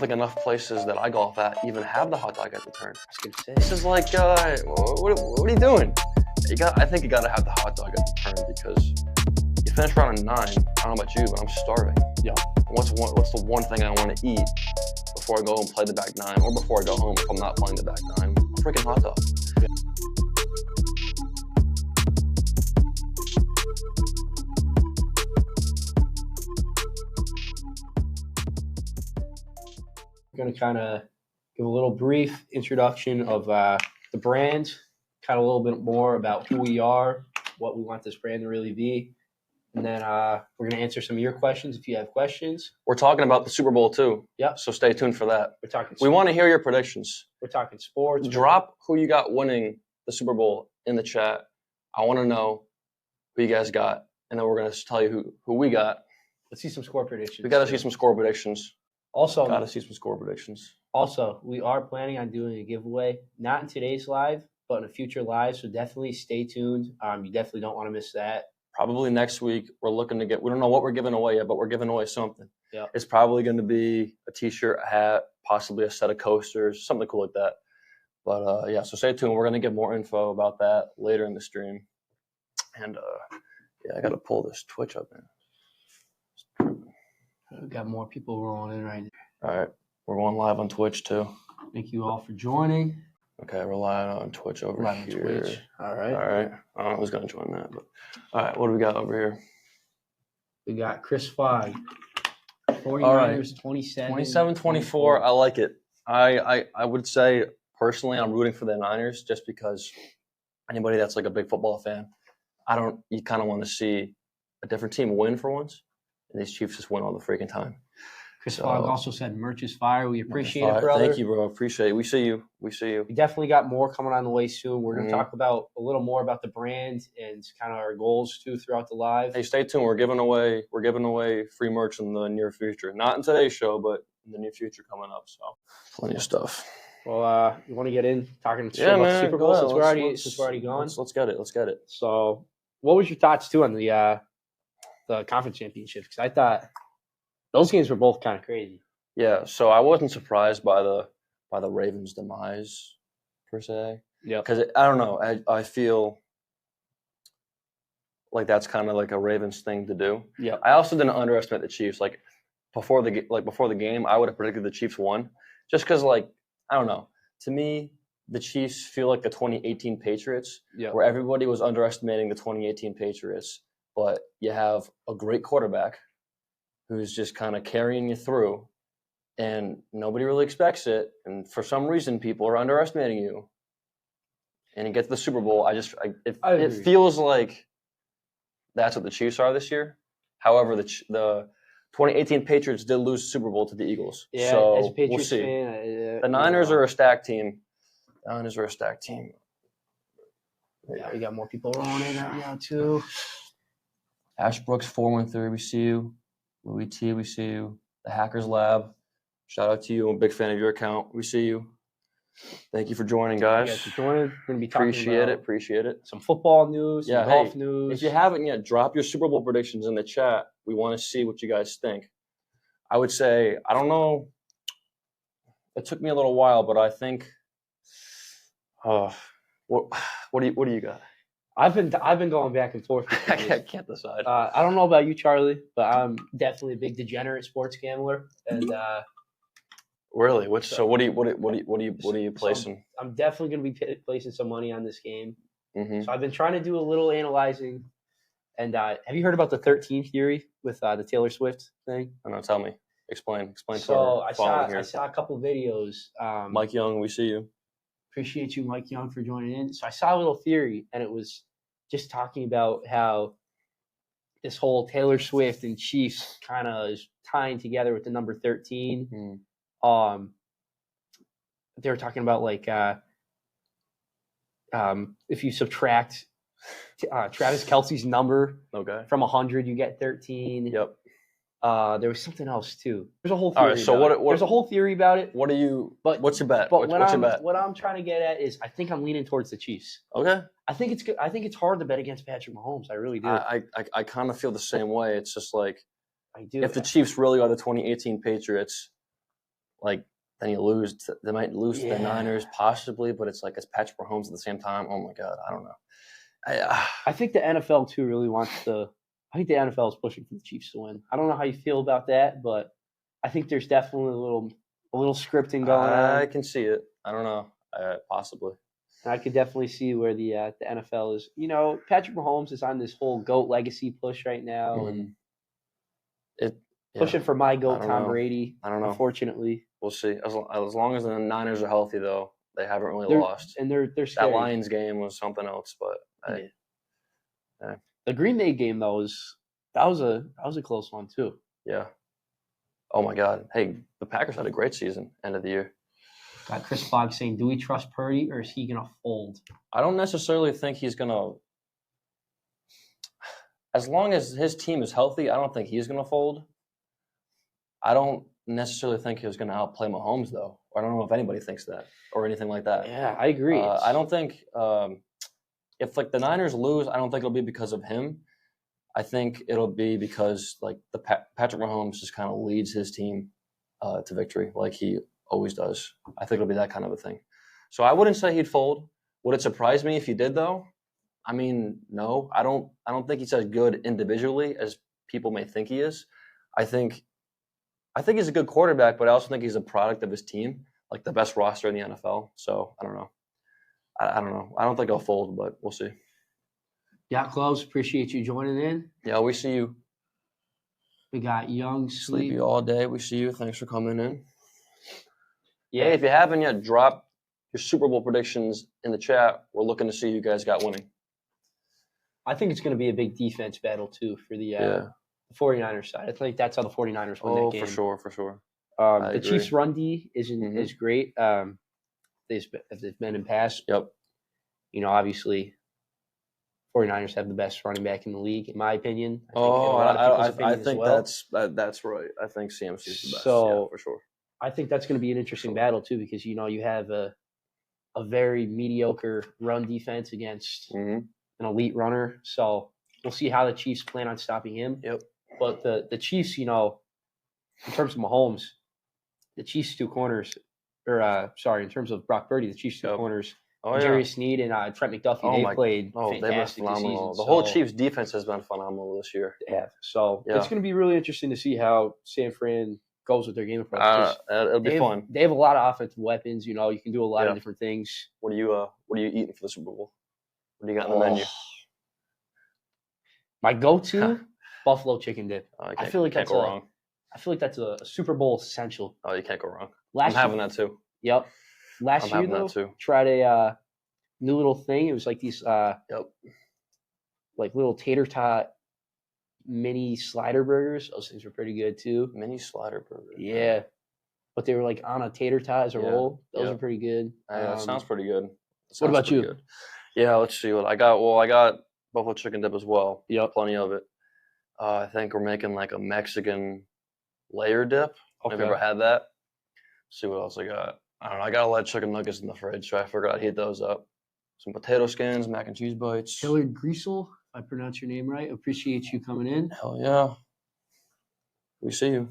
think enough places that I golf at even have the hot dog at the turn. I was gonna say. This is like, what are you doing? I think you gotta have the hot dog at the turn because you finish round at 9. I don't know about you, but I'm starving. Yeah. What's the one thing I want to eat before I go and play the back 9, or before I go home if I'm not playing the back 9? A freaking hot dog. Yeah. We're going to kind of give a little brief introduction of the brand, kind of a little bit more about who we are, what we want this brand to really be. And then we're going to answer some of your questions if you have questions. We're talking about the Super Bowl too. Yep. So stay tuned for that. We're talking. We want to hear your predictions. We're talking sports. Drop who you got winning the Super Bowl in the chat. I want to know who you guys got, and then we're going to tell you who we got. Let's see some score predictions. We got to see some score predictions. Also, got to see some score predictions. Also, we are planning on doing a giveaway, not in today's live, but in a future live. So definitely stay tuned. You definitely don't want to miss that. Probably next week, we're looking to we don't know what we're giving away yet, but we're giving away something. Yeah. It's probably going to be a t-shirt, a hat, possibly a set of coasters, something cool like that. But yeah, so stay tuned. We're going to get more info about that later in the stream. And yeah, I got to pull this Twitch up, man. We've got more people rolling in right now. All right. We're going live on Twitch too. Thank you all for joining. Okay, we're live on Twitch over live here. On Twitch. All right. All right. I don't know who's going to join that, but all right. What do we got over here? We got Chris Fogg. 49ers, all right. 27-24. I like it. I would say personally I'm rooting for the Niners just because anybody that's like a big football fan, you kind of want to see a different team win for once, and these Chiefs just win all the freaking time. Chris Fogg also said merch is fire. We appreciate it, brother. Thank you, bro. Appreciate it. We see you. We definitely got more coming on the way soon. We're going to talk about a little more about the brand and kind of our goals too throughout the live. Hey, stay tuned. We're giving away free merch in the near future. Not in today's show, but in the near future coming up. So plenty of stuff. Well, you want to get in talking about the Super Bowl since we're already gone? Let's get it. Let's get it. So, what was your thoughts too on the conference championship? Because I thought those games were both kind of crazy. Yeah, so I wasn't surprised by the Ravens' demise per se. Yeah, because I don't know. I feel like that's kind of like a Ravens thing to do. Yeah. I also didn't underestimate the Chiefs. Like before the game, I would have predicted the Chiefs won, just because I don't know. To me, the Chiefs feel like the 2018 Patriots, where everybody was underestimating the 2018 Patriots, but you have a great quarterback who's just kind of carrying you through, and nobody really expects it. And for some reason, people are underestimating you. And you get to the Super Bowl. It feels like that's what the Chiefs are this year. However, the 2018 Patriots did lose the Super Bowl to the Eagles. Yeah, so as a Patriots we'll see. fan, the Niners are a stacked team. Yeah, we got more people rolling in right now too. Ash Brooks 413, we see you. Louis T, we see you. The Hackers Lab, shout out to you. I'm a big fan of your account. We see you. Thank you for joining, guys. Thank you for joining. We're going to be talking Appreciate it. Some football news, some golf news. If you haven't yet, drop your Super Bowl predictions in the chat. We want to see what you guys think. I would say, I don't know. It took me a little while, but I think. What do you got? I've been going back and forth. I can't decide. I don't know about you, Charlie, but I'm definitely a big degenerate sports gambler. And really, what are you placing? So I'm definitely going to be placing some money on this game. Mm-hmm. So I've been trying to do a little analyzing. And have you heard about the 13 theory with the Taylor Swift thing? No, tell me. Explain. So I saw a couple videos. Mike Young, we see you. Appreciate you, Mike Young, for joining in. So I saw a little theory, and it was just talking about how this whole Taylor Swift and Chiefs kind of is tying together with the number 13. Mm. They were talking about if you subtract Travis Kelce's number from 100, you get 13. Yep. There was something else too. There's a whole theory. All right, so there's a whole theory about it. What's your bet? But what I'm trying to get at is, I think I'm leaning towards the Chiefs. Okay. I think it's good. I think it's hard to bet against Patrick Mahomes. I really do. I kind of feel the same way. It's just like, I do. If the Chiefs really are the 2018 Patriots, like then you lose. They might lose to the Niners possibly, but it's like it's Patrick Mahomes at the same time. Oh my God, I don't know. I think the NFL too really wants to. I think the NFL is pushing for the Chiefs to win. I don't know how you feel about that, but I think there's definitely a little scripting going on. I can see it. I don't know, possibly. And I could definitely see where the NFL is. Patrick Mahomes is on this whole GOAT legacy push right now, and pushing for my GOAT, Tom Brady. I don't know. Unfortunately, we'll see. As long as the Niners are healthy, though, they haven't really lost. And they're scary. That Lions game was something else, but the Green Bay game though was a close one too. Yeah. Oh my God! Hey, the Packers had a great season end of the year. Got Chris Fogg saying, "Do we trust Purdy or is he gonna fold?" I don't necessarily think he's gonna. As long as his team is healthy, I don't think he's gonna fold. I don't necessarily think he was gonna outplay Mahomes though. I don't know if anybody thinks that or anything like that. Yeah, I agree. I don't think if like the Niners lose, I don't think it'll be because of him. I think it'll be because like the Patrick Mahomes just kind of leads his team to victory, like he always does. I think it'll be that kind of a thing. So I wouldn't say he'd fold. Would it surprise me if he did though? I mean, no. I don't think he's as good individually as people may think he is. I think he's a good quarterback, but I also think he's a product of his team, like the best roster in the NFL. So I don't know. I don't know. I don't think I'll fold, but we'll see. Yeah, Gloves, appreciate you joining in. Yeah, we see you. We got Young Sleepy all day. We see you. Thanks for coming in. Yeah, hey, if you haven't yet, drop your Super Bowl predictions in the chat. We're looking to see who you guys got winning. I think it's going to be a big defense battle, too, for the 49ers side. I think that's how the 49ers win that game. Oh, for sure. The Chiefs' run D is great. They've been in past. Yep. Obviously, 49ers have the best running back in the league, in my opinion. I think that's right. I think CMC is the best. So, for sure. I think that's going to be an interesting battle too, because you have a very mediocre run defense against an elite runner. So we'll see how the Chiefs plan on stopping him. Yep. But the Chiefs, in terms of Mahomes, the Chiefs two corners, in terms of Brock Purdy, the Chiefs two corners. Jerry Sneed and Trent McDuffie, they played fantastic this season. The whole Chiefs defense has been phenomenal this year. They have. So it's going to be really interesting to see how San Fran goes with their game approach. It'll be fun. They have a lot of offensive weapons. You can do a lot of different things. What are you eating for the Super Bowl? What do you got in the menu? My go-to buffalo chicken dip. I feel like can't go wrong. I feel like that's a Super Bowl essential. Oh, you can't go wrong. I'm having that too. Yep. Last year, though, tried a new little thing. It was like these like little tater tot mini slider burgers. Those things were pretty good too. Mini slider burgers. Yeah. But they were like on a tater tot as a roll. Those are pretty good. That sounds pretty good. What about you? Good. Yeah, let's see what I got. Well, I got buffalo chicken dip as well. Yep. Plenty of it. I think we're making like a Mexican layer dip. Okay. Have you ever had that? Let's see what else I got. I don't know. I got a lot of chicken nuggets in the fridge, so I figured I'd heat those up. Some potato skins, mac and cheese bites. Hillard Griesel, if I pronounce your name right. Appreciate you coming in. Hell yeah. We see you.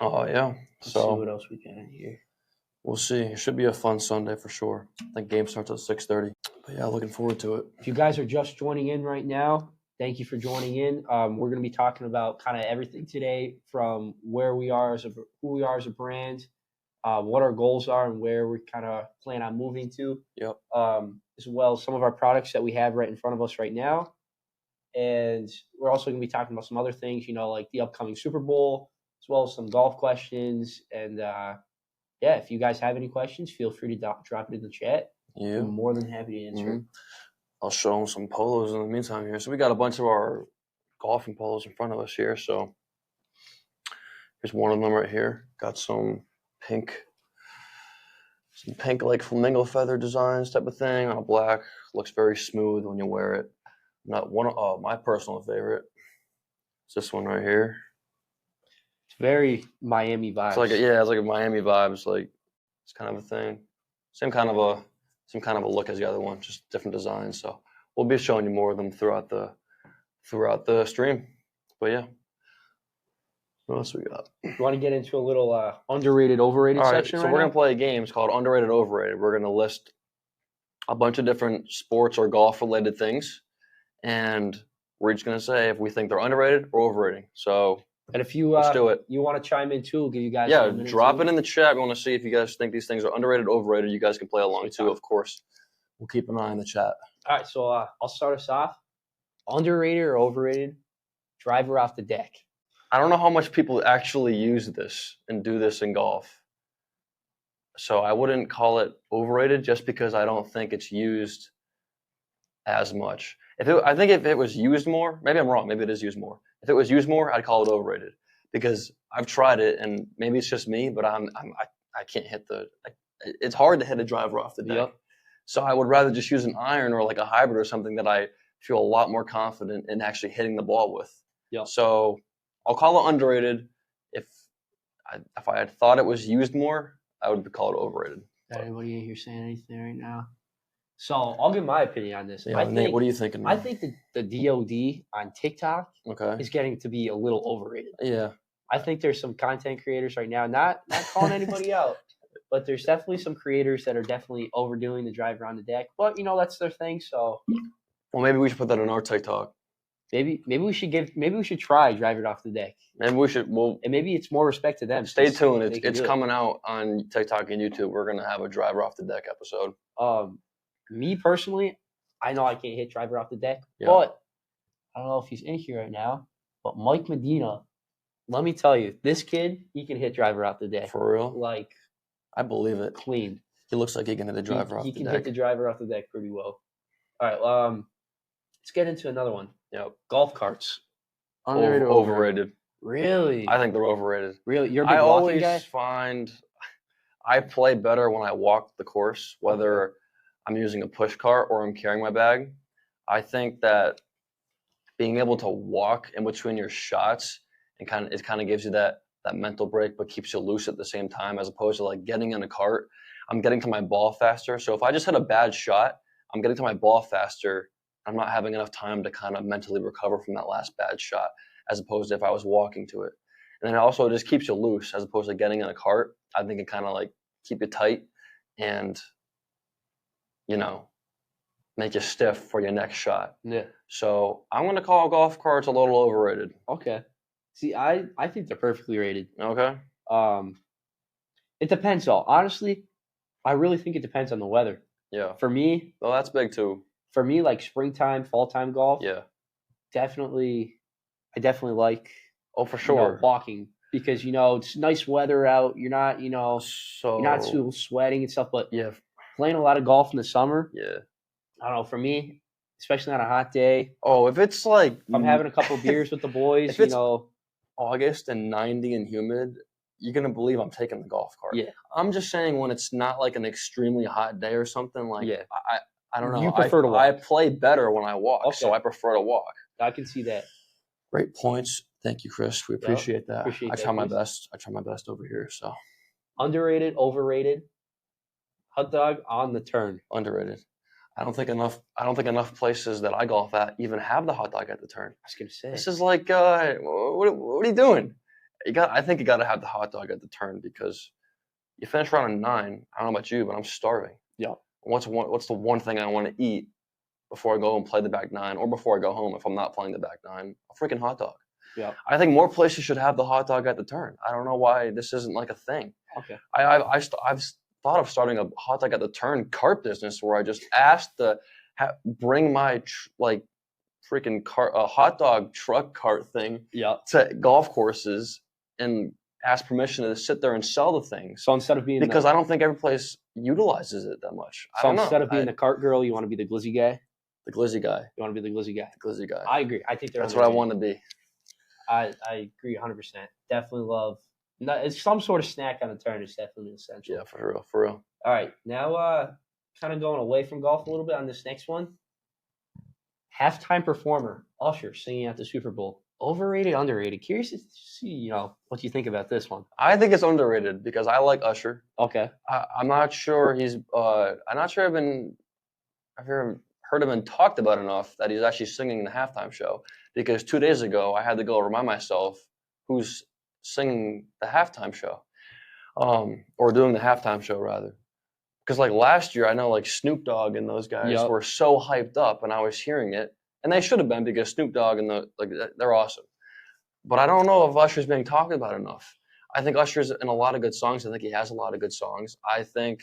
Oh, yeah. Let's see what else we got in here. We'll see. It should be a fun Sunday for sure. I think game starts at 6:30. But yeah, looking forward to it. If you guys are just joining in right now, thank you for joining in. We're going to be talking about kind of everything today, from where we are who we are as a brand, what our goals are, and where we kind of plan on moving to. Yep. As well as some of our products that we have right in front of us right now. And we're also going to be talking about some other things, like the upcoming Super Bowl, as well as some golf questions. And if you guys have any questions, feel free to drop it in the chat. Yeah. I'm more than happy to answer. Mm-hmm. I'll show them some polos in the meantime here. So we got a bunch of our golfing polos in front of us here. So here's one of them right here. Got some pink like flamingo feather designs type of thing on a black. Looks very smooth when you wear it. My personal favorite is this one right here. It's very Miami vibes. It's like a Miami vibes. Like it's kind of a thing. Same kind of a look as the other one, just different designs. So we'll be showing you more of them throughout the stream. But yeah. What else we got? You want to get into a little underrated, overrated section? So we're going to play games called Underrated, Overrated. We're going to list a bunch of different sports or golf-related things, and we're just going to say if we think they're underrated or overrated. So and if you let's do it. You want to chime in too, we'll give you guys drop it in the chat. We want to see if you guys think these things are underrated, overrated. You guys can play along too, of course. We'll keep an eye on the chat. All right, so I'll start us off. Underrated or overrated? Driver off the deck. I don't know how much people actually use this and do this in golf. So I wouldn't call it overrated just because I don't think it's used as much. I think if it was used more, maybe I'm wrong. Maybe it is used more. If it was used more, I'd call it overrated because I've tried it and maybe it's just me, but I can't hit it's hard to hit a driver off the deck. Yep. So I would rather just use an iron or like a hybrid or something that I feel a lot more confident in actually hitting the ball with. Yep. So I'll call it underrated. If I had thought it was used more, I would call it overrated. Anybody in here saying anything right now? So I'll give my opinion on this. Yeah, Nate, what are you thinking? I think the DOD on TikTok is getting to be a little overrated. Yeah. I think there's some content creators right now, not calling anybody out, but there's definitely some creators that are definitely overdoing the driver on the deck. But, that's their thing, so. Well, maybe we should put that on our TikTok. Maybe we should try drive it off the deck. Maybe we should. Well, and maybe it's more respect to them. Stay tuned. It's coming out on TikTok and YouTube. We're gonna have a driver off the deck episode. Me personally, I know I can't hit driver off the deck, but I don't know if he's in here right now. But Mike Medina, let me tell you, this kid, he can hit driver off the deck. For real? Like, I believe it. Clean. He looks like he can hit the driver off the deck. He can hit the driver off the deck pretty well. All right, let's get into another one. Golf carts. Underrated, overrated. Really? I think they're overrated. Really? You're a big walking guy? I always find I play better when I walk the course, whether I'm using a push cart or I'm carrying my bag. I think that being able to walk in between your shots and it kind of gives you that mental break, but keeps you loose at the same time, as opposed to like getting in a cart. I'm getting to my ball faster. So if I just hit a bad shot, I'm getting to my ball faster. I'm not having enough time to kind of mentally recover from that last bad shot, as opposed to if I was walking to it. And then it also just keeps you loose, as opposed to getting in a cart. I think it kind of like keep you tight and, make you stiff for your next shot. Yeah. So I'm going to call golf carts a little overrated. Okay. See, I think they're perfectly rated. Okay. It depends, though. Honestly, I really think it depends on the weather. Yeah. For me. Well, that's big, too. For me, like springtime, fall-time golf. Yeah. I definitely like. Oh, for sure. Walking. Because, it's nice weather out. You're not, you're not too sweating and stuff. But playing a lot of golf in the summer. Yeah. I don't know. For me, especially on a hot day. Oh, if it's like I'm having a couple of beers with the boys, if it's August and 90 and humid, you're going to believe I'm taking the golf cart. Yeah. I'm just saying when it's not like an extremely hot day or something, like I don't know. You prefer to walk. I play better when I walk, so I prefer to walk. I can see that. Great points. Thank you, Chris. We appreciate that. I try my best. I try my best over here. So underrated, overrated. Hot dog on the turn. Underrated. I don't think enough places that I golf at even have the hot dog at the turn. I was gonna say this is like, what are you doing? I think you got to have the hot dog at the turn because you finish around 9. I don't know about you, but I'm starving. Yeah. What's the one thing I want to eat before I go and play the back 9, or before I go home if I'm not playing the back 9? A freaking hot dog. Yeah. I think more places should have the hot dog at the turn. I don't know why this isn't like a thing. Okay. I've thought of starting a hot dog at the turn cart business where I just asked to bring my freaking cart, a hot dog truck cart thing to golf courses and ask permission to sit there and sell the thing. So instead of being I don't think every place utilizes it that much. So instead of being the cart girl, you want to be the glizzy guy? The glizzy guy. You want to be the glizzy guy? The glizzy guy. I agree. I think that's what I want to be. I agree 100%. Definitely love. It's some sort of snack on the turn is definitely essential. Yeah, for real. All right, now kind of going away from golf a little bit on this next one. Halftime performer, Usher, singing at the Super Bowl. Overrated, underrated? Curious to see, what you think about this one. I think it's underrated because I like Usher. Okay. I'm not sure I'm not sure I've heard him and talked about enough that he's actually singing in the halftime show. Because 2 days ago, I had to go remind myself who's singing the halftime show, or doing the halftime show rather. Because like last year, I know like Snoop Dogg and those guys were so hyped up, and I was hearing it, and they should have been because Snoop Dogg and they're awesome. But I don't know if Usher's being talked about enough. I think Usher's in a lot of good songs. I think he has a lot of good songs. I think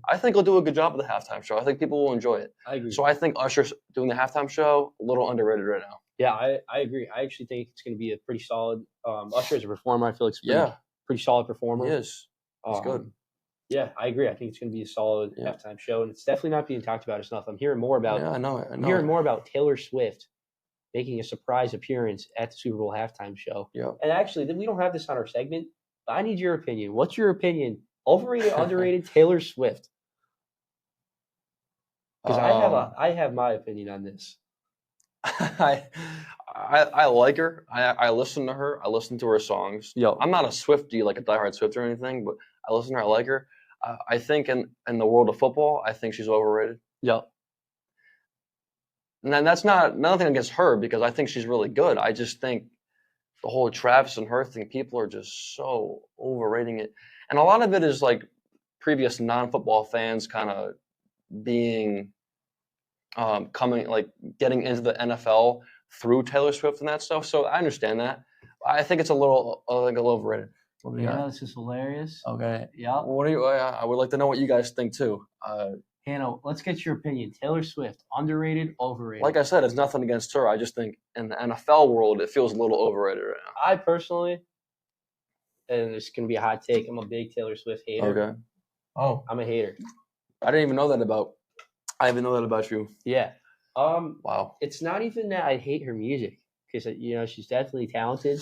he'll do a good job of the halftime show. I think people will enjoy it. I agree. So I think Usher's doing the halftime show a little underrated right now. Yeah, I agree. I actually think it's going to be a pretty solid. Usher as a performer, I feel like it's pretty solid performer. He is. He's good. Yeah, I agree. I think it's going to be a solid halftime show, and it's definitely not being talked about enough. I'm hearing more about. Yeah, I know. I'm hearing more about Taylor Swift making a surprise appearance at the Super Bowl halftime show. Yeah. And actually, we don't have this on our segment, but I need your opinion. What's your opinion? Overrated, underrated Taylor Swift? Because I have my opinion on this. I like her. I listen to her. I listen to her songs. I'm not a Swiftie, like a diehard Swiftie or anything, but I listen to her. I like her. I think in the world of football, I think she's overrated. Yep. And then that's nothing against her because I think she's really good. I just think the whole Travis and her thing, people are just so overrating it. And a lot of it is like previous non-football fans kind of being getting into the NFL through Taylor Swift and that stuff. So I understand that. I think it's a little overrated. This is hilarious. Okay. Yeah. I would like to know what you guys think too. Hannah, let's get your opinion. Taylor Swift, underrated, overrated? Like I said, it's nothing against her. I just think in the NFL world, it feels a little overrated right now. I personally, and it's going to be a hot take, I'm a big Taylor Swift hater. Okay. Oh. I'm a hater. I didn't even know that about you. Yeah. Wow. It's not even that I hate her music because, she's definitely talented.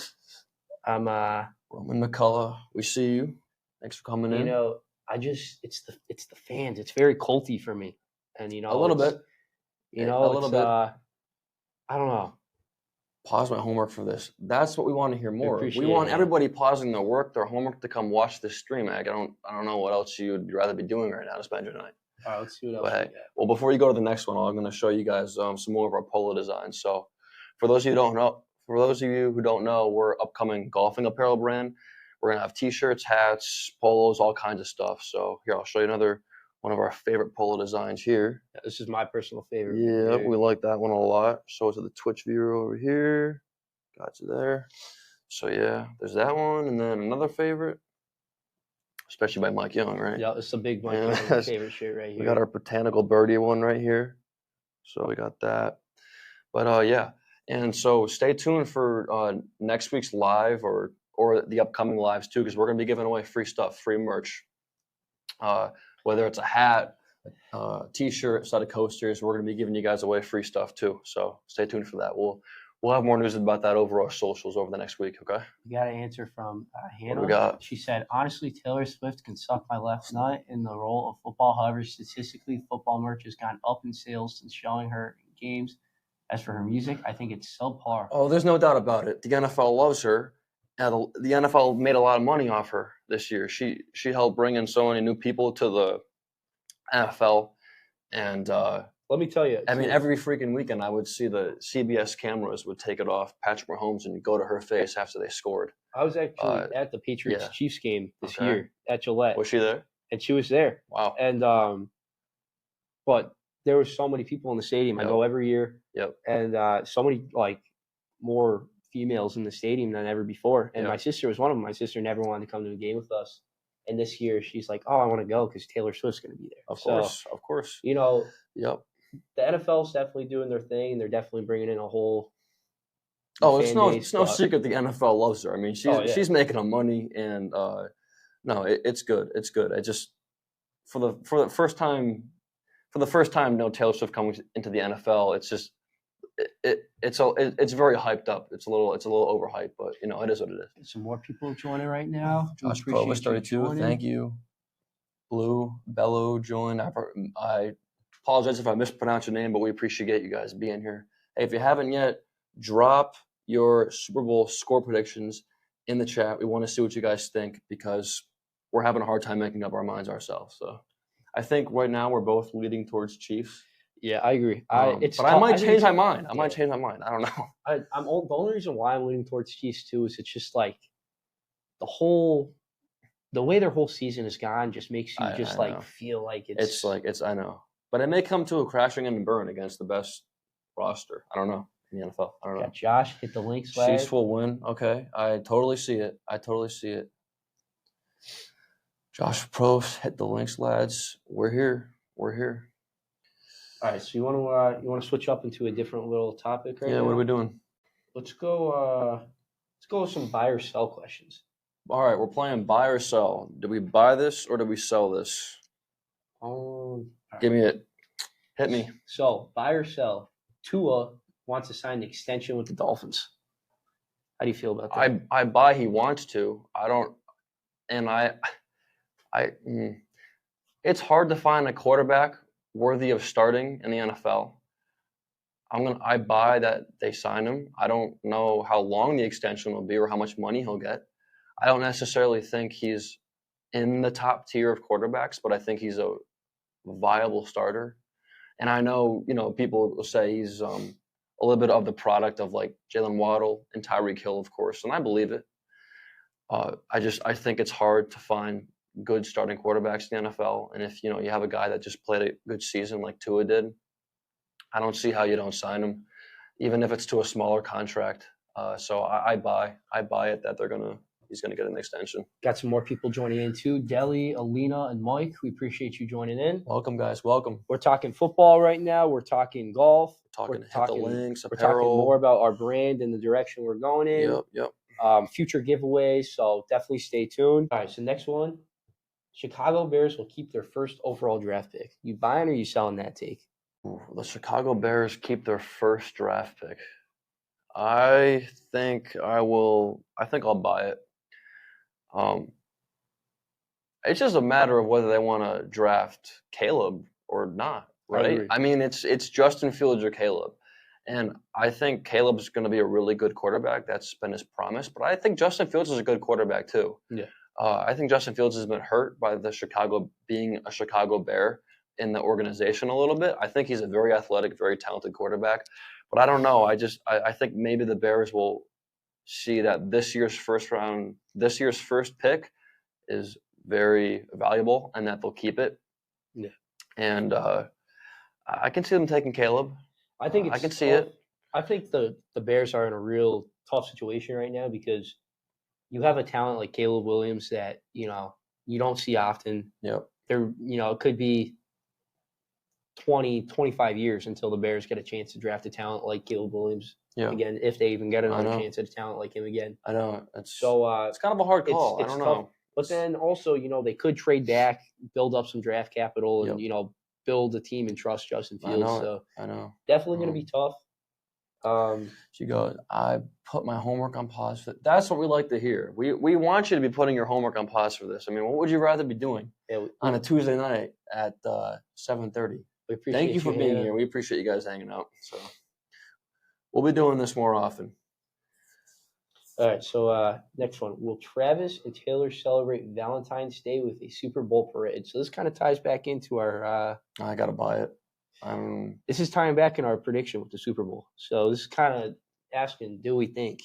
I'm Roman McCullough, we see you. Thanks for coming in. It's the fans. It's very culty for me, and a little bit. A little bit. I don't know. Pause my homework for this. That's what we want to hear more. We want everybody pausing their work, their homework, to come watch this stream. I don't know what else you'd rather be doing right now to spend your night. All right, let's see what else we got. Well, before you go to the next one, I'm going to show you guys some more of our polo designs. So, for those of you who don't know, we're upcoming golfing apparel brand. We're going to have T-shirts, hats, polos, all kinds of stuff. So here, I'll show you another one of our favorite polo designs here. Yeah, this is my personal favorite. Yeah, we like that one a lot. Show it to the Twitch viewer over here. Got you there. So yeah, there's that one. And then another favorite, especially by Mike Young, right? Yeah, it's a big Mike Young favorite shirt right here. We got our Botanical Birdie one right here. So we got that. But yeah, and so stay tuned for next week's live or the upcoming lives too, because we're going to be giving away free stuff, free merch. Whether it's a hat, T-shirt, set of coasters, we're going to be giving you guys away free stuff too. So stay tuned for that. We'll have more news about that over our socials over the next week. Okay. We got an answer from Hannah. What we got? She said, "Honestly, Taylor Swift can suck my left nut in the role of football. However, statistically, football merch has gone up in sales since showing her in games. As for her music, I think it's subpar." Oh, there's no doubt about it. The NFL loves her. And the NFL made a lot of money off her this year. She helped bring in so many new people to the NFL. And let me tell you, I mean, every freaking weekend I would see the CBS cameras would take it off Patrick Mahomes and go to her face after they scored. I was actually at the Patriots-Chiefs game this year at Gillette. Was she there? And she was there. Wow. And but there were so many people in the stadium. I go every year. Yep. And so many more females in the stadium than ever before, and my sister was one of them. My sister never wanted to come to a game with us, and this year she's like, "Oh, I want to go because Taylor Swift's going to be there." Of course. Yep. The NFL's definitely doing their thing, and they're definitely bringing in a whole. It's no secret the NFL loves her. I mean, she's making them money, and it's good. It's good. I just for the first time, no Taylor Swift coming into the NFL. It's just. It's very hyped up. It's a little overhyped, but it is what it is. Some more people joining right now. Josh Provis 32, thank you. Blue Bello joined. I apologize if I mispronounce your name, but we appreciate you guys being here. Hey, if you haven't yet, drop your Super Bowl score predictions in the chat. We want to see what you guys think because we're having a hard time making up our minds ourselves. So I think right now we're both leading towards Chiefs. Yeah, I agree. I might change my mind. I don't know. The only reason why I'm leaning towards Chiefs too is it's just like the way their whole season has gone just makes you just I know. feel like it's I know, but it may come to a crashing and burn against the best roster. I don't know in the NFL. I don't know. Got Josh hit the links. Chiefs will win. Okay, I totally see it. Josh Probst hit the links, lads. We're here. All right, so you want to switch up into a different little topic right now? Yeah, what are we doing? Let's go with some buy or sell questions. All right, we're playing buy or sell. Do we buy this or do we sell this? Give me it. Hit me. So, buy or sell. Tua wants to sign an extension with the Dolphins. How do you feel about that? I buy he wants to. I don't, and it's hard to find a quarterback worthy of starting in the NFL. I buy that they sign him. I don't know how long the extension will be or how much money he'll get. I don't necessarily think he's in the top tier of quarterbacks, but I think he's a viable starter. And I know, people will say he's a little bit of the product of like Jalen Waddle and Tyreek Hill, of course, and I believe it. I think it's hard to find good starting quarterbacks in the NFL. And if, you have a guy that just played a good season like Tua did, I don't see how you don't sign him, even if it's to a smaller contract. So I buy it that he's going to get an extension. Got some more people joining in too. Deli, Alina, and Mike, we appreciate you joining in. Welcome, guys. Welcome. We're talking football right now. We're talking golf. We're talking the links, apparel. We're talking more about our brand and the direction we're going in. Yep. Future giveaways, so definitely stay tuned. All right, so next one. Chicago Bears will keep their first overall draft pick. You buying or you selling that take? The Chicago Bears keep their first draft pick. I think I'll buy it. It's just a matter of whether they want to draft Caleb or not, right? I mean, it's Justin Fields or Caleb. And I think Caleb's going to be a really good quarterback. That's been his promise. But I think Justin Fields is a good quarterback too. Yeah. I think Justin Fields has been hurt by being a Chicago Bear in the organization a little bit. I think he's a very athletic, very talented quarterback. But I don't know. I think maybe the Bears will see that this year's first pick is very valuable and that they'll keep it. Yeah. And I can see them taking Caleb. I think I can see it. I think the Bears are in a real tough situation right now because you have a talent like Caleb Williams that, you don't see often. Yep. It could be 20, 25 years until the Bears get a chance to draft a talent like Caleb Williams again, if they even get another chance at a talent like him again. I know. It's kind of a hard call. I don't know. Tough. But then also, they could trade back, build up some draft capital, and, build a team and trust Justin Fields. I know. Definitely going to be tough. She goes, I put my homework on pause for that's what we like to hear. We want you to be putting your homework on pause for this. I mean, what would you rather be doing on a Tuesday night at 7:30? Thank you for being here. We appreciate you guys hanging out. So we'll be doing this more often. All right, so next one. Will Travis and Taylor celebrate Valentine's Day with a Super Bowl parade? So this kind of ties back into our I got to buy it. This is tying back in our prediction with the Super Bowl. So this is kind of asking, do we think?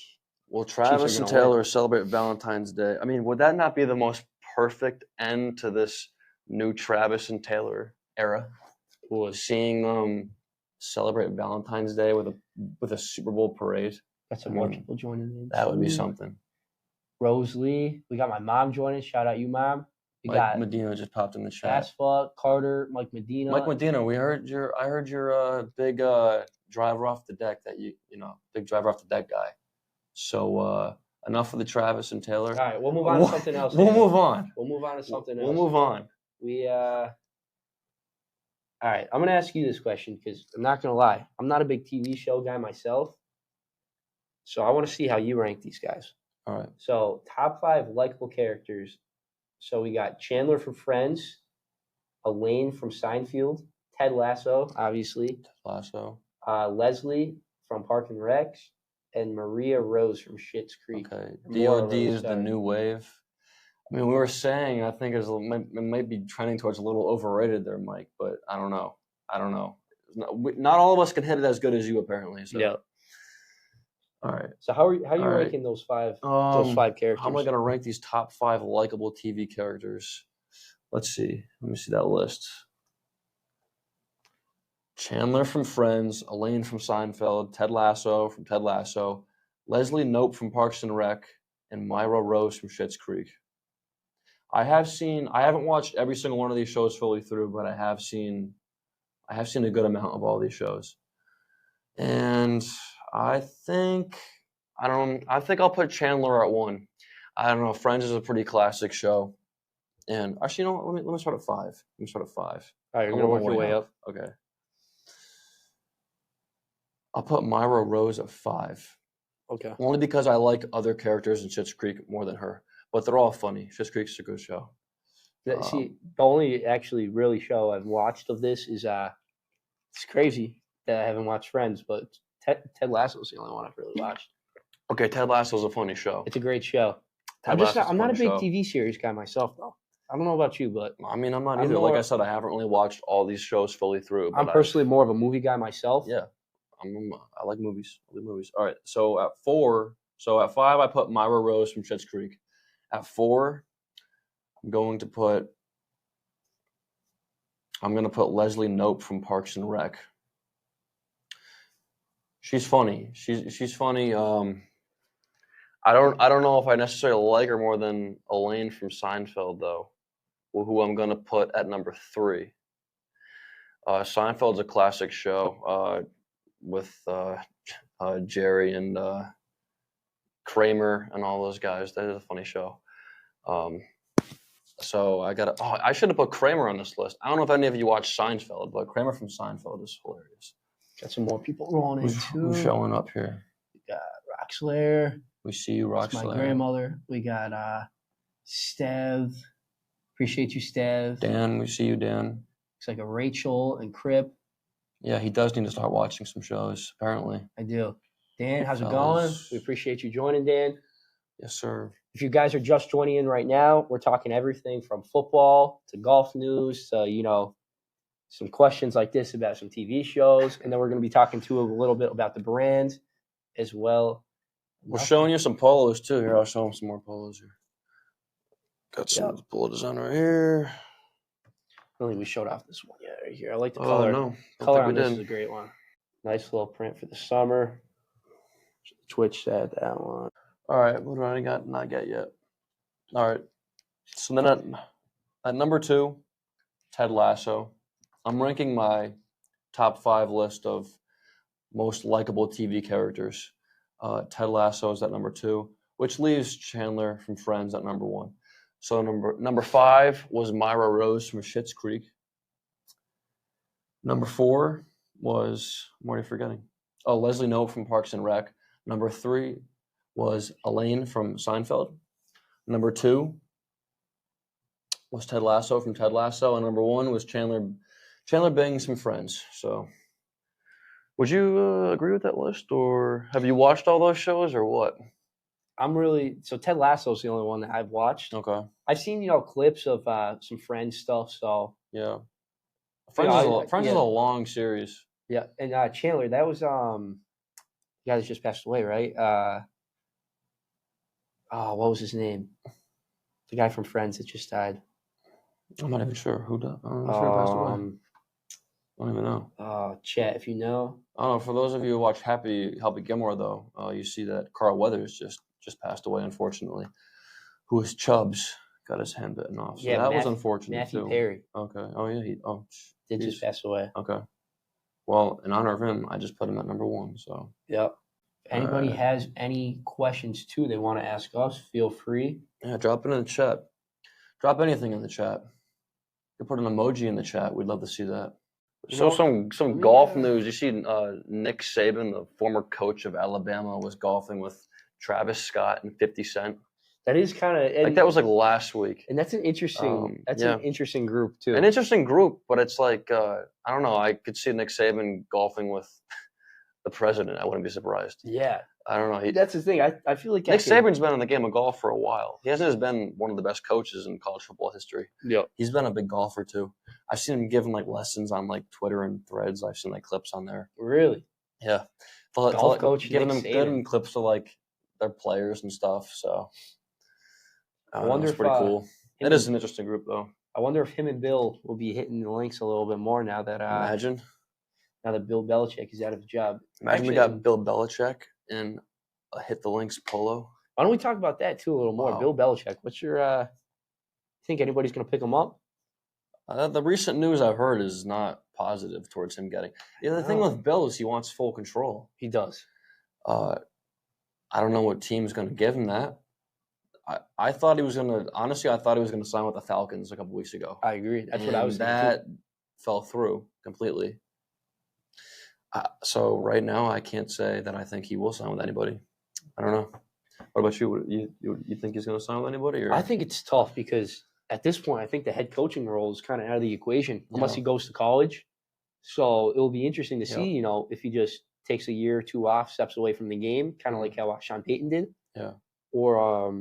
Will Travis and Taylor celebrate Valentine's Day? I mean, would that not be the most perfect end to this new Travis and Taylor era? Seeing them celebrate Valentine's Day with a Super Bowl parade. Got some more people joining in. That would be something. Rose Lee. We got my mom joining. Shout out you, Mom. Mike Medina just popped in the chat. Asfa, Carter, Mike Medina. Mike Medina, I heard your big driver off the deck big driver off the deck guy. So enough of the Travis and Taylor. All right, we'll move on to something else. We'll move on. We'll move on to something else. We'll move on. All right, I'm gonna ask you this question because I'm not gonna lie, I'm not a big TV show guy myself. So I want to see how you rank these guys. All right. So top 5 likable characters. So we got Chandler from Friends, Elaine from Seinfeld, Ted Lasso, obviously. Leslie from Park and Rec, and Maria Rose from Schitt's Creek. Okay. DOD is the new wave. I mean, we were saying I think it might be trending towards a little overrated there, Mike. But I don't know. Not all of us can hit it as good as you, apparently. So. Yeah. All right. So how are you All right. ranking those five characters? How am I going to rank these top 5 likable TV characters? Let's see. Let me see that list. Chandler from Friends, Elaine from Seinfeld, Ted Lasso from Ted Lasso, Leslie Knope from Parks and Rec, and Myra Rose from Schitt's Creek. I haven't watched every single one of these shows fully through, but I have seen a good amount of all these shows. And I think I'll put Chandler at 1. I don't know. Friends is a pretty classic show. And actually, you know what? Let me start at 5. All right, you're going to work your way up. Okay. I'll put Myra Rose at 5. Okay. Only because I like other characters in Schitt's Creek more than her. But they're all funny. Schitt's Creek's a good show. See, the only actually really show I've watched of this is it's crazy that I haven't watched Friends, but Ted Lasso is the only one I've really watched. Okay, Ted Lasso's a funny show. It's a great show. I'm not a big TV series guy myself, though. I don't know about you, but I mean, I'm not either. Like I said, I haven't really watched all these shows fully through. I'm personally more of a movie guy myself. Yeah, I like movies. All right, so at 4, at 5, I put Myra Rose from Schitt's Creek. At 4, I'm going to put Leslie Knope from Parks and Rec. She's funny. She's funny. I don't know if I necessarily like her more than Elaine from Seinfeld, though, who I'm going to put at number 3. Seinfeld's a classic show with Jerry and Kramer and all those guys. That is a funny show. So I should have put Kramer on this list. I don't know if any of you watch Seinfeld, but Kramer from Seinfeld is hilarious. Got some more people rolling in, too. Who's showing up here? We got Roxlair. We see you, Roxlair. That's my grandmother. We got Stev. Appreciate you, Stev. Dan, we see you, Dan. Looks like a Rachel and Crip. Yeah, he does need to start watching some shows, apparently. I do. Dan, how's it going? We appreciate you joining, Dan. Yes, sir. If you guys are just joining in right now, we're talking everything from football to golf news to, some questions like this about some TV shows. And then we're going to be talking a little bit about the brand as well. We're showing you some polos, too. Here, I'll show them some more polos here. Got some polo design right here. I don't think we showed off this one yet right here. I like the color. No. Color on this is a great one. Nice little print for the summer. Twitch said that one. All right, what do I got? Not get yet. All right. So then at number 2, Ted Lasso. I'm ranking my top 5 list of most likable TV characters. Ted Lasso is at number 2, which leaves Chandler from Friends at number 1. So number 5 was Myra Rose from Schitt's Creek. Number 4 was, I'm already forgetting. Leslie Knope from Parks and Rec. Number 3 was Elaine from Seinfeld. Number 2 was Ted Lasso from Ted Lasso, and number 1 was Chandler banging some friends. So, would you agree with that list, or have you watched all those shows, or what? So Ted Lasso is the only one that I've watched. Okay. I've seen clips of some Friends stuff. So yeah, Friends is a long series. Yeah, and Chandler, that was the guy that just passed away, right? What was his name? The guy from Friends that just died. I'm not even sure who died. I'm not sure who passed away. I don't even know. Chat, if you know. I don't know. For those of you who watch Happy Gilmore, though, you see that Carl Weathers just passed away, unfortunately. Who was Chubbs, got his hand bitten off. So yeah, that was unfortunate, Matthew too. Perry. Okay. Oh, yeah. He did just pass away. Okay. Well, in honor of him, I just put him at number 1. So. Yep. If anybody has any questions, too, they want to ask us, feel free. Yeah, drop it in the chat. Drop anything in the chat. You put an emoji in the chat. We'd love to see that. So some golf news. You see Nick Saban, the former coach of Alabama, was golfing with Travis Scott and 50 Cent. That is kind of that was last week. And that's an interesting an interesting group too. An interesting group, but it's I don't know, I could see Nick Saban golfing with the president. I wouldn't be surprised. Yeah. I don't know. That's the thing. I feel like Nick Saban's been in the game of golf for a while. He hasn't just been one of the best coaches in college football history. Yeah. He's been a big golfer too. I've seen him giving lessons on Twitter and Threads. I've seen clips on there. Really? Yeah, Golf coach giving Nick them Saban. clips of like their players and stuff. So I wonder it's if pretty cool. It is an interesting group though. I wonder if him and Bill will be hitting the links a little bit more now that Bill Belichick is out of a job. Imagine we got Bill Belichick in a Hit the Links polo. Why don't we talk about that too a little more? Wow. Bill Belichick. What's your think anybody's going to pick him up? The recent news I've heard is not positive towards him getting. The thing with Bill is he wants full control. He does. I don't know what team's going to give him that. I thought he was going to. Honestly, I thought he was going to sign with the Falcons a couple weeks ago. I agree. That's what I was thinking. That fell through completely. So right now, I can't say that I think he will sign with anybody. I don't know. What about you? You think he's going to sign with anybody? Or? I think it's tough because at this point, I think the head coaching role is kind of out of the equation unless he goes to college. So it will be interesting to see, if he just takes a year or two off, steps away from the game, kind of like how Sean Payton did. Yeah. Or,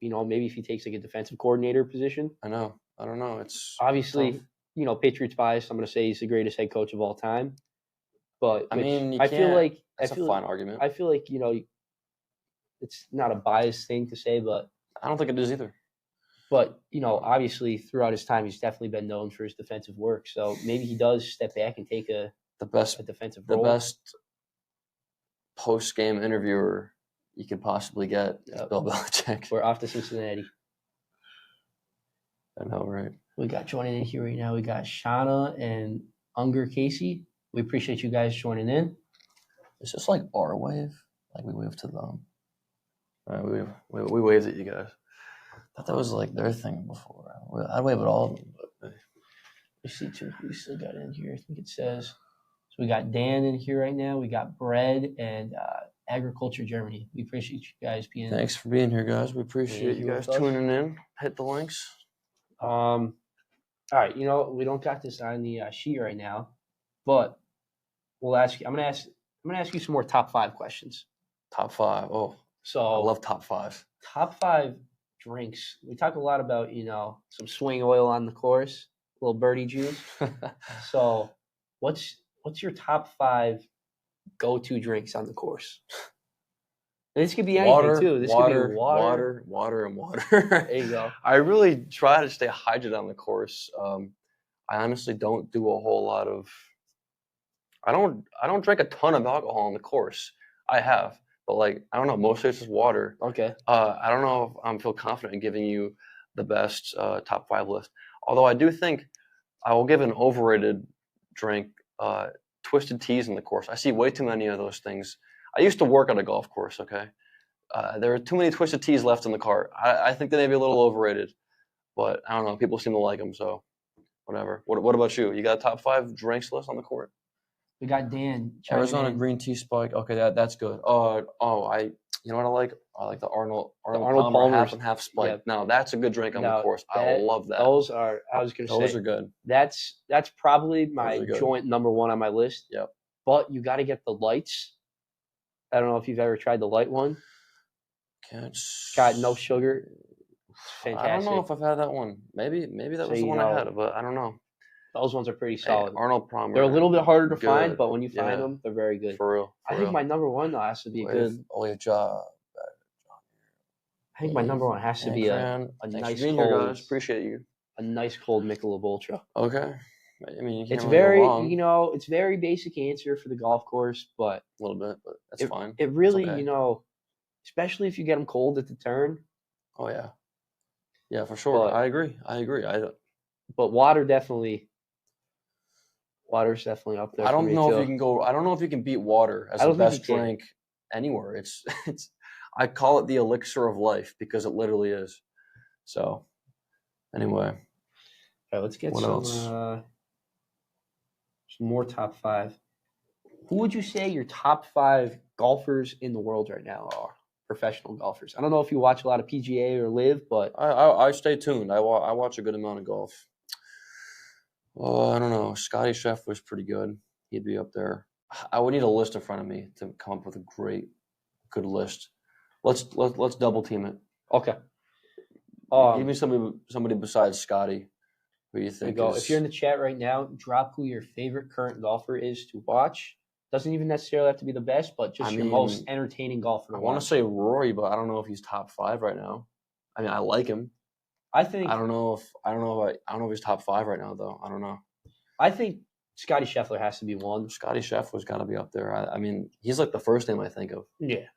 maybe if he takes like a defensive coordinator position. I know. I don't know. It's obviously, tough. Patriots bias. I'm going to say he's the greatest head coach of all time. But I mean, feel like that's a fine argument. I feel like it's not a biased thing to say, but I don't think it is either. But obviously, throughout his time, he's definitely been known for his defensive work. So maybe he does step back and take a defensive role. The best post-game interviewer you could possibly get is Bill Belichick. We're off to Cincinnati. I know, right? We got joining in here right now. We got Shauna and Unger Casey. We appreciate you guys joining in. It's just like our wave. Like we wave to them. We waved at you guys. I thought that was like their thing before. I'd wave at all of them. But we see two. We still got in here. I think it says. So we got Dan in here right now. We got Bread and Agriculture Germany. We appreciate you guys being. Thanks for being here, guys. We appreciate you guys tuning in. Hit the links. All right. We don't got this on the sheet right now, but we'll ask you. I'm gonna ask you some more top 5 questions. Top 5. Oh, so I love top 5. Top 5 drinks. We talk a lot about some swing oil on the course, a little birdie juice. So, what's your top 5 go-to drinks on the course? And this could be anything too. This could be water, and water. There you go. I really try to stay hydrated on the course. I honestly don't do a whole lot of. I don't drink a ton of alcohol on the course. I have. But I don't know, mostly it's just water. Okay. I don't know if I feel confident in giving you the best top 5 list. Although I do think I will give an overrated drink, twisted teas in the course. I see way too many of those things. I used to work at a golf course, okay? There are too many twisted teas left in the cart. I think they may be a little overrated. But I don't know, people seem to like them, so whatever. What about you? You got a top 5 drinks list on the court? We got Dan. Arizona green tea spike. Okay, that's good. You know what I like? I like the Arnold Palmer half and half spike. Yep. Now that's a good drink on the course. I love that. Those are. I was gonna say those are good. That's probably my joint number 1 on my list. Yep. But you got to get the lights. I don't know if you've ever tried the light one. It's got no sugar. It's fantastic. I don't know if I've had that one. Maybe that was the one I had, but I don't know. Those ones are pretty solid. Arnold Palmer. They're a little bit harder to find, but when you find them, they're very good. For real. I think my number 1 though has to be good. Job. I think my number 1 has to be a nice cold. Here, guys. Appreciate you. A nice cold Michelob Ultra. Okay. I mean, it's very it's very basic answer for the golf course, but a little bit, but that's fine. It really especially if you get them cold at the turn. Oh yeah. Yeah, for sure. But, I agree. But water's definitely up there. I don't know if you can beat water as the best drink anywhere. It's I call it the elixir of life because it literally is. So anyway. All right, let's get some more top 5. Who would you say your top 5 golfers in the world right now are? Professional golfers. I don't know if you watch a lot of PGA or Live, but I stay tuned. I watch a good amount of golf. I don't know. Scotty Scheffler's pretty good. He'd be up there. I would need a list in front of me to come up with a good list. Let's double team it. Okay. Give me somebody besides Scotty. Who you think? If you're in the chat right now, drop who your favorite current golfer is to watch. Doesn't even necessarily have to be the best, but just your most entertaining golfer. I want to say Rory, but I don't know if he's top 5 right now. I mean, I like him. I don't know if he's top 5 right now though. I don't know. I think Scotty Scheffler has to be one. Scotty Scheffler's got to be up there. I mean, he's like the first name I think of. Yeah.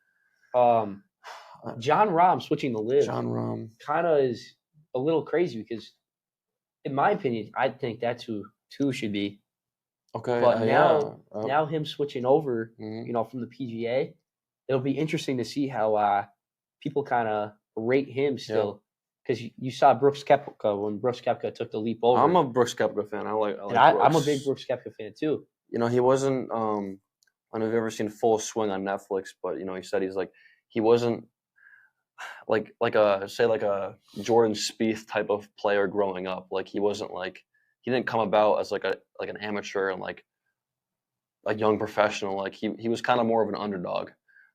John Rahm switching the LIV. John Rahm kind of is a little crazy because, in my opinion, I think that's who 2 should be. Okay. But now him switching over, from the PGA, it'll be interesting to see how people kind of rate him still. Because you saw Brooks Koepka when Brooks Koepka took the leap over. I'm a Brooks Koepka fan. I like Brooks. I'm a big Brooks Koepka fan too. He wasn't. I don't know if you've ever seen Full Swing on Netflix, but he said he wasn't like a Jordan Spieth type of player growing up. Like he wasn't he didn't come about as an amateur and a young professional. Like he was kind of more of an underdog,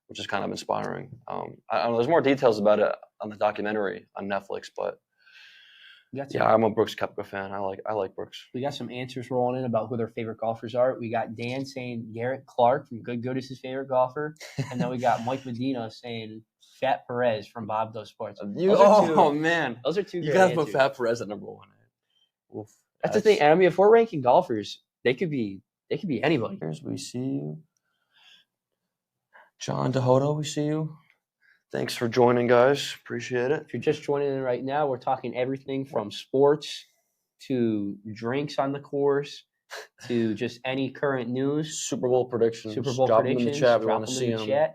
which is kind of inspiring. I don't know. There's more details about it on the documentary on Netflix, but I'm a Brooks Koepka fan. I like Brooks. We got some answers rolling in about who their favorite golfers are. We got Dan saying Garrett Clark from Good is his favorite golfer, and then we got Mike Medina saying Fat Perez from Bob Does Sports. Man, those are 2. You gotta put Fat Perez at number 1. Oof, that's the thing. And I mean, if we're ranking golfers, they could be anybody. Here's we see you, John DeHoto. We see you. Thanks for joining, guys. Appreciate it. If you're just joining in right now, we're talking everything from sports to drinks on the course to just any current news. Super Bowl predictions. Drop them in the chat. We want to see them.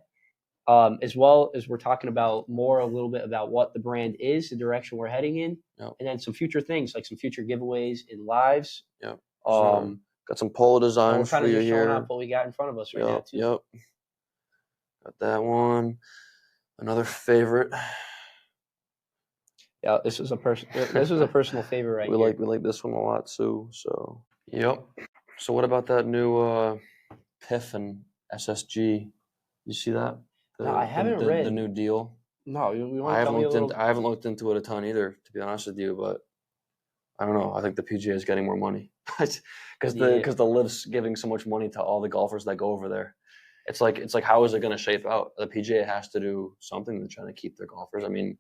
As well as we're talking about a little bit about what the brand is, the direction we're heading in, and then some future things like some future giveaways in lives. Yep. Got some polo designs for you here. Showing off what we got in front of us right now too. Yep. Got that one. Another favorite. Yeah, this was a personal favorite we like this one a lot too. So yep. So what about that new PIF and SSG? You see that? No, I haven't read the new deal. No, I haven't looked into it a ton either, to be honest with you. But I don't know. I think the PGA is getting more money because the LIV's giving so much money to all the golfers that go over there. It's like how is it going to shape out? The PGA has to do something to try to keep their golfers. I mean,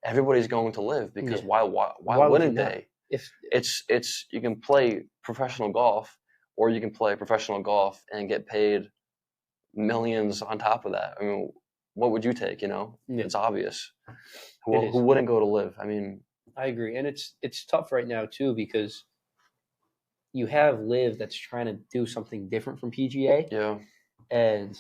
everybody's going to LIV because why wouldn't they? If it's you can play professional golf, or you can play professional golf and get paid millions on top of that. I mean, what would you take? It's obvious. Who wouldn't go to LIV? I mean, I agree, and it's tough right now too because you have LIV that's trying to do something different from PGA. Yeah. And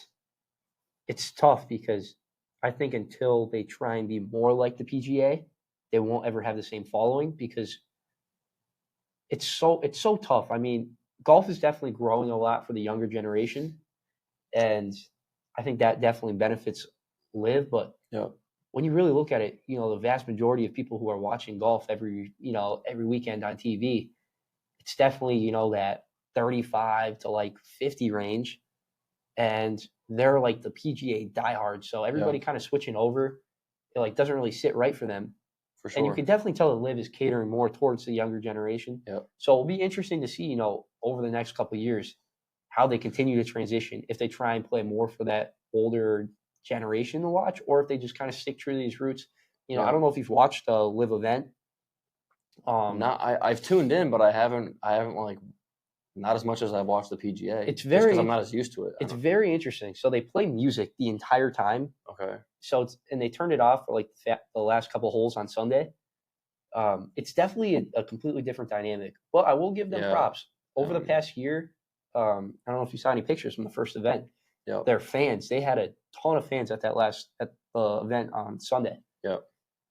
it's tough because I think until they try and be more like the PGA, they won't ever have the same following because it's so tough. I mean, golf is definitely growing a lot for the younger generation, and I think that definitely benefits LIV. But when you really look at it, the vast majority of people who are watching golf every weekend on TV, it's definitely that 35 to 50 range. And they're like the PGA diehards, so everybody kind of switching over, it doesn't really sit right for them. For sure. And you can definitely tell that LIV is catering more towards the younger generation. Yep. So it'll be interesting to see, over the next couple of years, how they continue to transition. If they try and play more for that older generation to watch, or if they just kind of stick true to these roots. I don't know if you've watched a LIV event. I've tuned in, but I haven't not as much as I've watched the PGA. It's very because I'm not as used to it. It's very interesting. So they play music the entire time. Okay. So and they turned it off for the last couple holes on Sunday. It's definitely a completely different dynamic. But I will give them props. Over the past year, I don't know if you saw any pictures from the first event. Yep. Their fans, they had a ton of fans at the event on Sunday. Yep.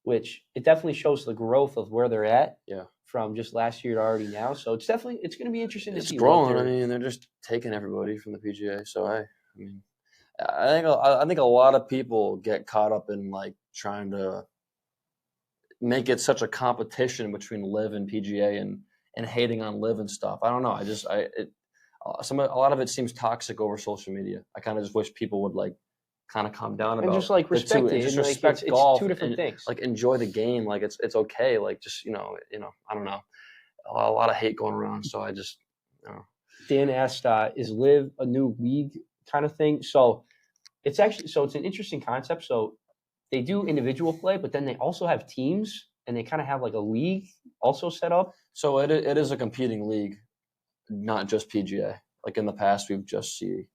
Which it definitely shows the growth of where they're at. Yeah. From just last year to already now. So it's going to be interesting to see. It's growing. I mean, they're just taking everybody from the PGA. So I think a lot of people get caught up in trying to make it such a competition between LIV and PGA and hating on LIV and stuff. I don't know. A lot of it seems toxic over social media. I kind of just wish people would kind of calm down about and just respect it. Just respect golf. It's two different things. Enjoy the game. It's okay. Just I don't know. A lot of hate going around. So I just. Dan asked, "Is LIV a new league kind of thing. So it's an interesting concept. So they do individual play, but then they also have teams, and they kind of have like a league also set up. So it is a competing league, not just PGA. Like in the past, we've just seen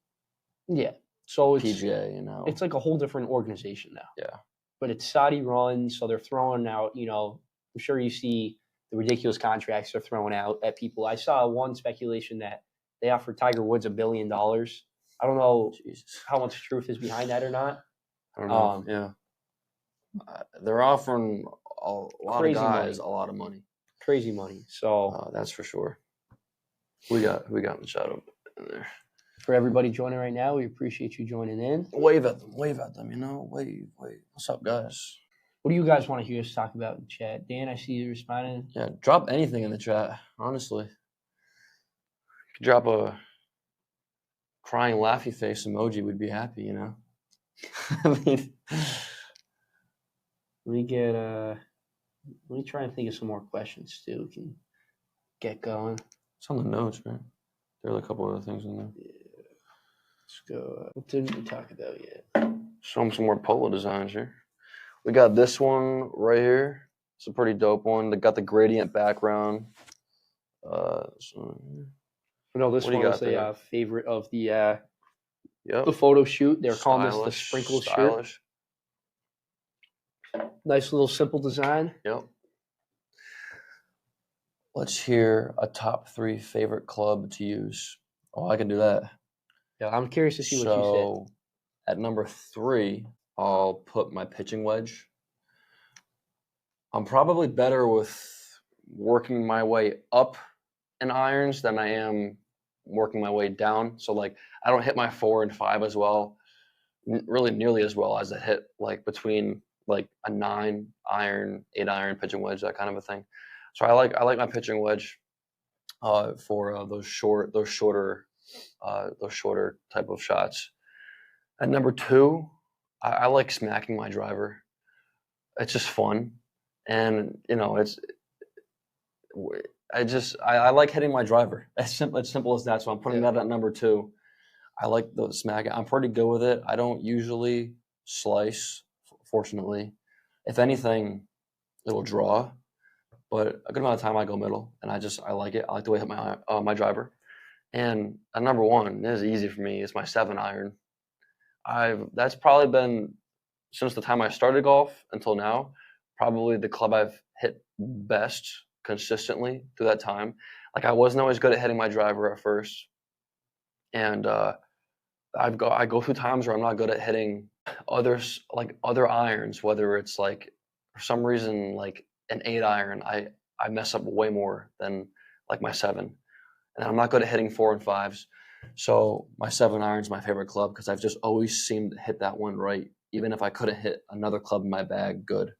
So it's PGA. It's like a whole different organization now. Yeah. But it's Saudi run, so they're throwing out. I'm sure you see the ridiculous contracts they're throwing out at people. I saw one speculation that they offered Tiger Woods $1 billion. I don't know how much truth is behind that or not. I don't know. They're offering a lot of guys a lot of money. Crazy money. So that's for sure. We got in the shadow in there. For everybody joining right now, we appreciate you joining in. Wave at them. Wave. What's up, guys? What do you guys want to hear us talk about in chat? Dan, I see you responding. Yeah, drop anything in the chat, honestly. You could drop a crying laughy face emoji, we'd be happy, I mean, let me try and think of some more questions too. We can get going. It's on the notes, man. There are a couple other things in there. Yeah. Let's go. What didn't we talk about yet? Show them some more polo designs here. We got this one right here. It's a pretty dope one. They got the gradient background. This one was a favorite of the photo shoot. They're calling this the sprinkle shirt. Nice little simple design. Yep. Let's hear a top 3 favorite club to use. Oh, I can do that. Yeah, I'm curious to see what you said. At number 3, I'll put my pitching wedge. I'm probably better with working my way up in irons than I am working my way down. So, like, I don't hit my 4 and 5 as well, really nearly as well as I hit, like, between, like, a 9 iron, 8 iron pitching wedge, that kind of a thing. So I like my pitching wedge for those shorter type of shots. At number 2, I like smacking my driver. It's just fun, and I like hitting my driver. As simple as that. So I'm putting that at number 2. I like the smack. I'm pretty good with it. I don't usually slice, fortunately. If anything, it'll draw. But a good amount of time I go middle, and I like it. I like the way I hit my driver. And at number 1, this is easy for me. It's my 7 iron. That's probably been, since the time I started golf until now, probably the club I've hit best consistently through that time. Like, I wasn't always good at hitting my driver at first, and I go through times where I'm not good at hitting other irons. Whether it's like, for some reason, like an 8 iron, I mess up way more than like my 7, and I'm not good at hitting 4 and 5s. So my 7 iron's my favorite club because I've just always seemed to hit that one right, even if I couldn't hit another club in my bag good.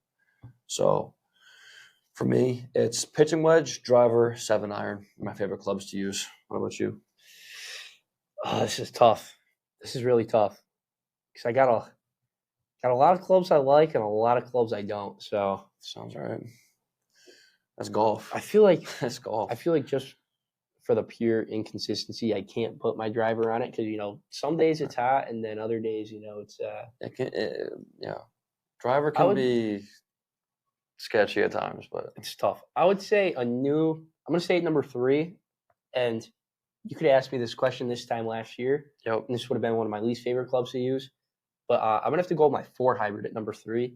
So for me, it's pitching wedge, driver, 7 iron. My favorite clubs to use. What about you? Oh, this is tough. This is really tough because I got a lot of clubs I like and a lot of clubs I don't. So sounds all right. That's golf. I feel like that's golf. I feel like just for the pure inconsistency, I can't put my driver on it because some days it's hot and then other days it's driver can be sketchy at times, but it's tough. I would say I'm gonna say number 3, and you could ask me this question this time last year. Yep. And this would have been one of my least favorite clubs to use, but I'm gonna have to go with my 4 hybrid at number 3.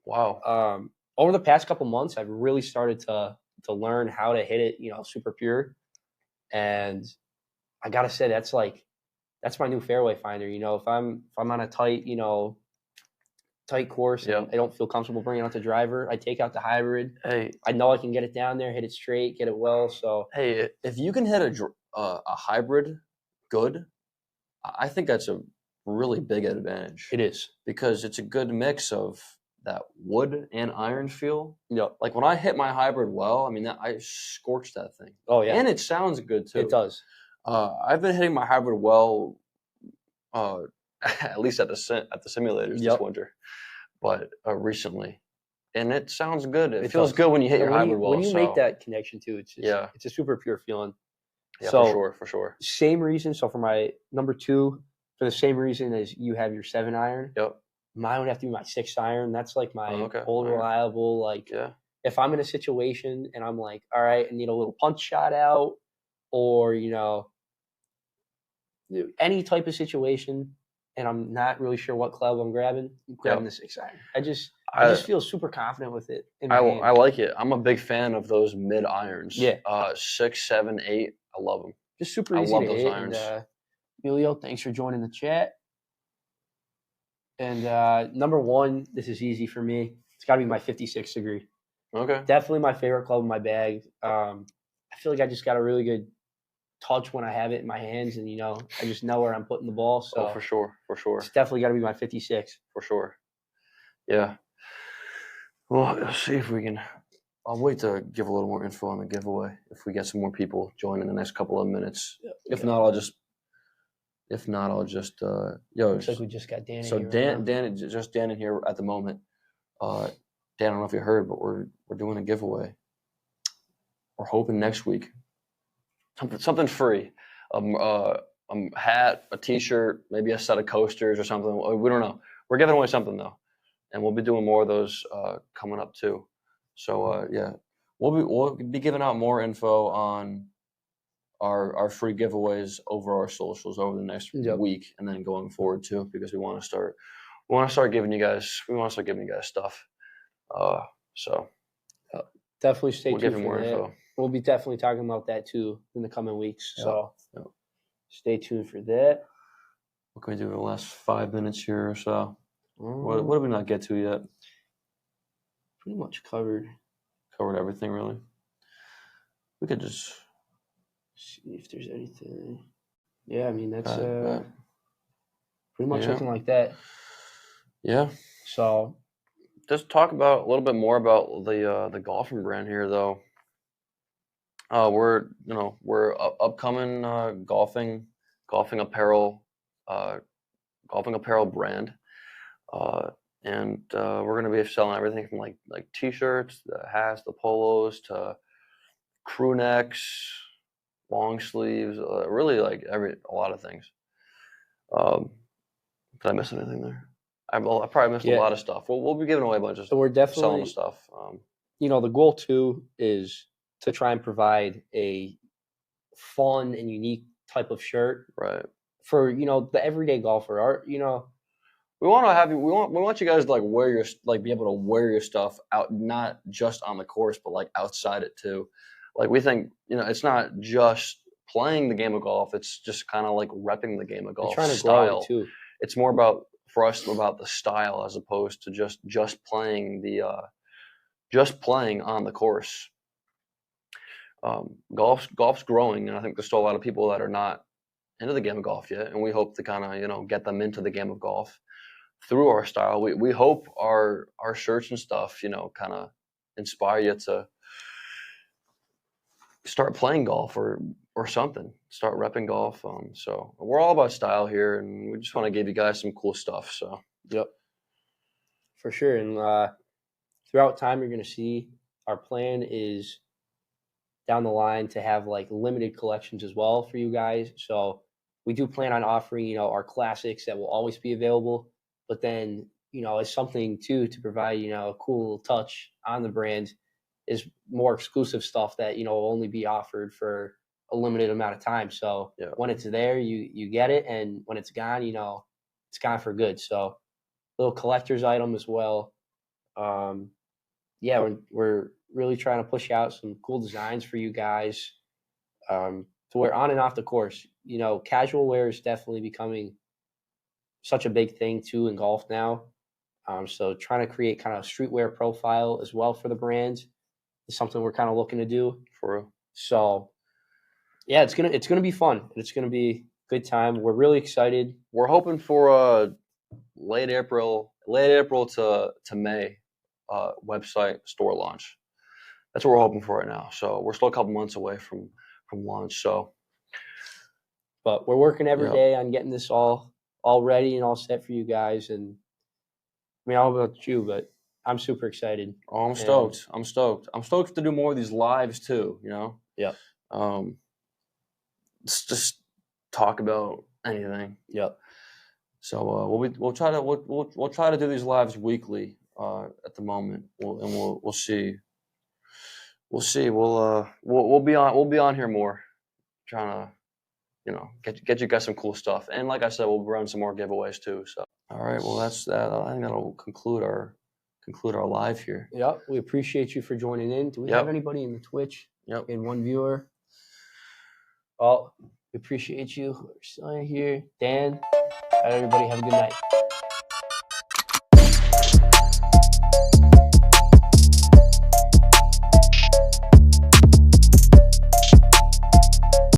Wow. Over the past couple months, I've really started to learn how to hit it, super pure. And I gotta say that's my new fairway finder. If I'm on a tight course and I don't feel comfortable bringing out the driver, I take out the hybrid. Hey, I know I can get it down there, hit it straight, get it well. So hey, if you can hit a hybrid good, I think that's a really big advantage. It is because it's a good mix of that wood and iron feel. Like when I hit my hybrid well, I mean, I scorched that thing. Oh yeah, and it sounds good too. It does. I've been hitting my hybrid well, at least at the simulators this winter, but recently, and it sounds good. It feels good when you hit your hybrid well. When you make that connection too, it's a super pure feeling. Yeah, so, for sure. Same reason. So for my number 2, for the same reason as you have your 7-iron. Yep. Mine would have to be my 6-iron. That's like my old Right. reliable. Like, Yeah. if I'm in a situation and I'm like, all right, I need a little punch shot out, or any type of situation, and I'm not really sure what club I'm grabbing the 6-iron. I just feel super confident with it. I like it. I'm a big fan of those mid irons. Yeah. 6, 7, 8. I love them. Just super easy to hit. Irons. And, Julio, thanks for joining the chat. And number one, this is easy for me. It's got to be my 56 degree. Okay. Definitely my favorite club in my bag. I feel like I just got a really good touch when I have it in my hands, and I just know where I'm putting the ball. So for sure. It's definitely got to be my 56 for sure. Yeah. Well, let's see if we can. I'll wait to give a little more info on the giveaway if we get some more people join in the next couple of minutes. If not, I'll just. Looks like we just got Dan. So Dan in here at the moment. Dan, I don't know if you heard, but we're doing a giveaway. We're hoping next week. Something free, a hat, a T-shirt, maybe a set of coasters or something. We don't know. We're giving away something though, and we'll be doing more of those coming up too. So we'll be giving out more info on our free giveaways over our socials over the next week, and then going forward too, because we want to start giving you guys stuff. So definitely stay tuned for more info. We'll be definitely talking about that too in the coming weeks. So stay tuned for that. What can we do in the last 5 minutes here or so? What did we not get to yet? Pretty much covered everything, really. We could just see if there's anything. Yeah, I mean, that's pretty much something like that. Yeah. So just talk about a little bit more about the golfing brand here, though. We're upcoming golfing apparel brand, and we're gonna be selling everything from like T-shirts, the hats, the polos, to crew necks, long sleeves, really like a lot of things. Did I miss anything there? I probably missed a lot of stuff. We'll be giving away a bunch of stuff. So we're definitely selling stuff. The goal too is to try and provide a fun and unique type of shirt, right, for the everyday golfer. We want you guys to wear your be able to wear your stuff out, not just on the course, but outside it too. We think it's not just playing the game of golf; it's just kind of repping the game of golf. Trying to style. Grow it too. It's more about the style as opposed to just playing on the course. Golf's growing, and I think there's still a lot of people that are not into the game of golf yet, and we hope to kind of get them into the game of golf through our style. We hope our shirts and stuff kind of inspire you to start playing golf or something, start repping golf. So we're all about style here, and we just want to give you guys some cool stuff. So for sure. And throughout time, you're going to see our plan is down the line to have limited collections as well for you guys. So we do plan on offering, our classics that will always be available, but then, as something too, to provide, a cool touch on the brand, is more exclusive stuff that, will only be offered for a limited amount of time. So when it's there, you get it. And when it's gone, it's gone for good. So little collector's item as well. We're really trying to push out some cool designs for you guys to wear on and off the course. Casual wear is definitely becoming such a big thing too in golf now. So trying to create kind of a streetwear profile as well for the brand is something we're kind of looking to do. For real. So it's gonna be fun. It's gonna be a good time. We're really excited. We're hoping for a late April to May website store launch. That's what we're hoping for right now. So we're still a couple months away from launch. So, but we're working every day on getting this all ready and all set for you guys. And I don't know about you, but I'm super excited. Oh, I'm stoked. I'm stoked to do more of these lives too. Yeah. Just talk about anything. Yep. So we'll try to do these lives weekly at the moment. We'll see. We'll see. We'll be on here more, trying to get you guys some cool stuff. And like I said, we'll run some more giveaways too. So all right, well that's that. I think that'll conclude our live here. Yep, we appreciate you for joining in. Do we have anybody in the Twitch? Yep. In one viewer. Well, we appreciate you. We're still here. Dan, everybody have a good night.